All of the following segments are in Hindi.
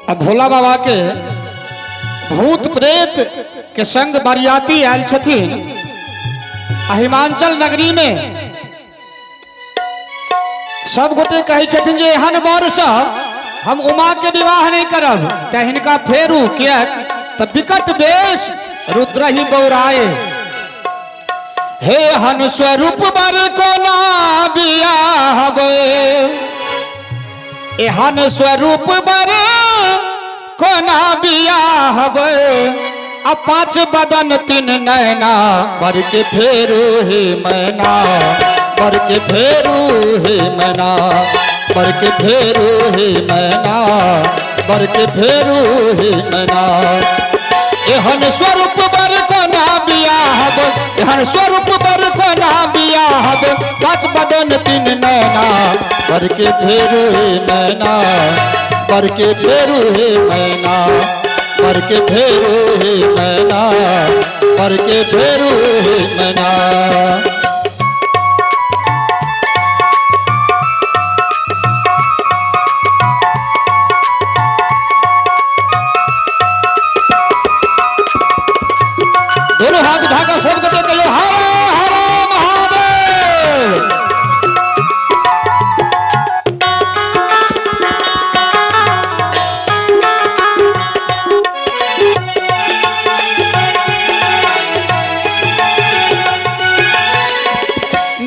अब भोला बाबा के भूत प्रेत के संग बरियाती आयल छथिन हिमांचल नगरी में। सब गोटे कहे छथिन जे एहन बर सँ हम उमा के विवाह नहीं करब, त हिनका फेरू कियाक त विकट वेश रुद्र ही बौराए। हे हन स्वरूप बर कोना बियाहबे, एहन स्वरूप बर कोना बियाहबे। आ पांच बदन तीन नैना बर के फेरू हे मैना, बर के फेरू हे मैना, बर के फेरू हे मैना, बर के फेरू हे मैना। एहन स्वरूप बर कोना बियाहब, एहन स्वरूप बर कोना बियाहब। पांच बदन तीन नैना बर के फेरू हे मैना, बर के फेरू हे मैना, बर के फेरू हे मैना, बर के फेरू हे मैना। दोनों हाथ उठाकर सब कटे कहियो हर हर महादेव।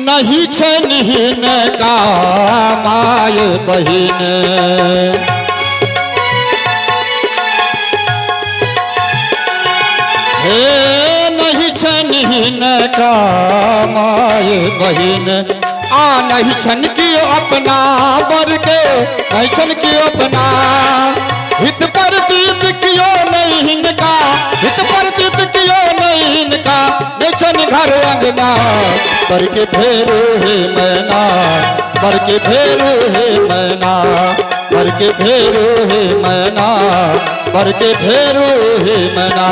नहीं छे निहीन का माय बहिन, हे नहीं छन हिन का माय बहिन। आ नहीं छन की अपना बर के, नहीं छन की अपना हित प्रतीत कियो नहीं हिनका, हित प्रतीत कियो नहीं हिनका। नहीं छन घर अंगना बर के फेरू हे मैना, बर के फेरू हे मैना, बर के फेरू हे मैना, बर के फेरू हे मैना।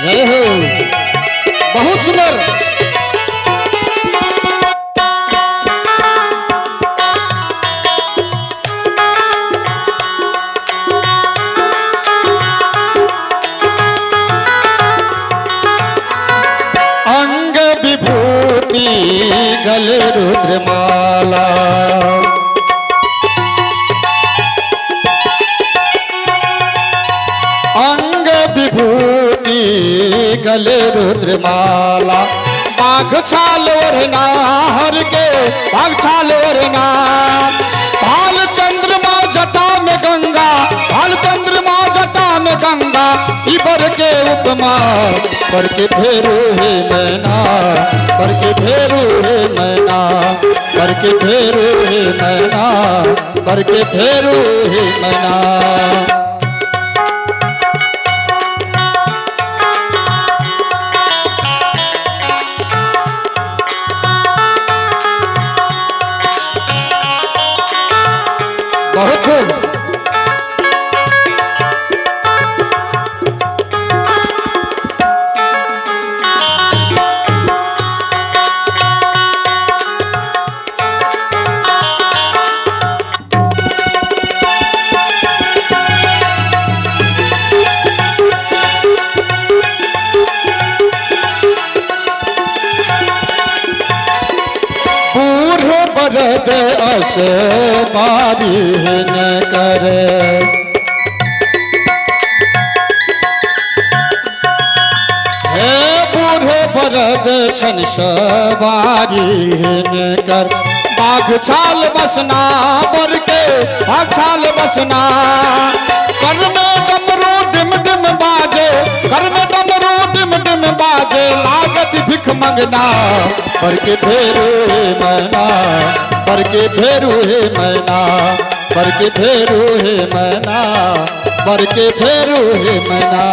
जय हो, बहुत सुंदर। अंग विभूति गले रुद्रमाला, अंग विभूति गले रुद्रमाला। बाघ छाल ओढ़ना हर के, बाघ छाल ओढ़ना। भाल चंद्रमा जटा में गंगा, भाल चंद्रमा जटा में गंगा। इबर के उपमा बर के फेरू हे मैना, बर के फेरू हे मैना, बर के फेरू हे मैना, बर के फेरू हे मैना। बहुत खूब। बरद अस बारी न करे, हे बूढ़े बरद छन सवारी न कर। बाघ छाल बसना बर के, बाघ छाल बसना। कर में डमरू डिम डिम बाजे, कर में डमरू डिम डिम बाजे। लागत भिख मंगना बर के फेरू हे मैना, बर के फेरू हे मैना, बर के फेरू हे मैना, बर के फेरू हे मैना।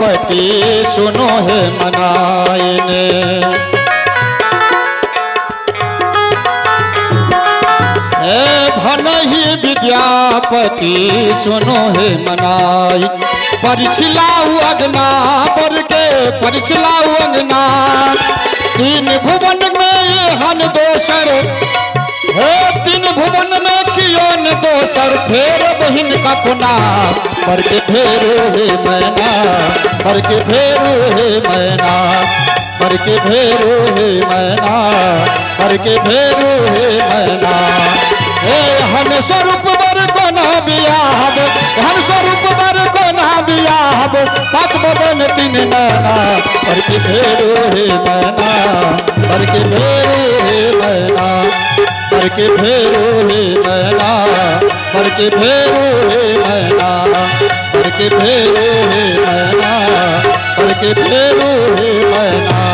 विद्यापति सुनो हे मनाइने। धन ही विद्यापति सुनो हे मनाई। परिछलाऊ अगना बर के परिछलाऊ अंगना। तीन भुवन में ये हन दोसर हे तीन भुवन में कियो न दोसर। फेर बहिन का कोना पर के फेरो हे मैना पर के फेरो हे मैना पर के फेरो हे मैना पर के फेरो हे मैना। हे हम स्वरूप बर को ना बियाहब हम स्वरूप बर को ना बियाहब। पाँच बदन तीन नैना पर के फेरो हे मैना पर के फेरो हे मैना पर के फेरो हे मैना पर के फेरो हे मैना पर के फेरो हे मैना पर के फेरो हे मैना।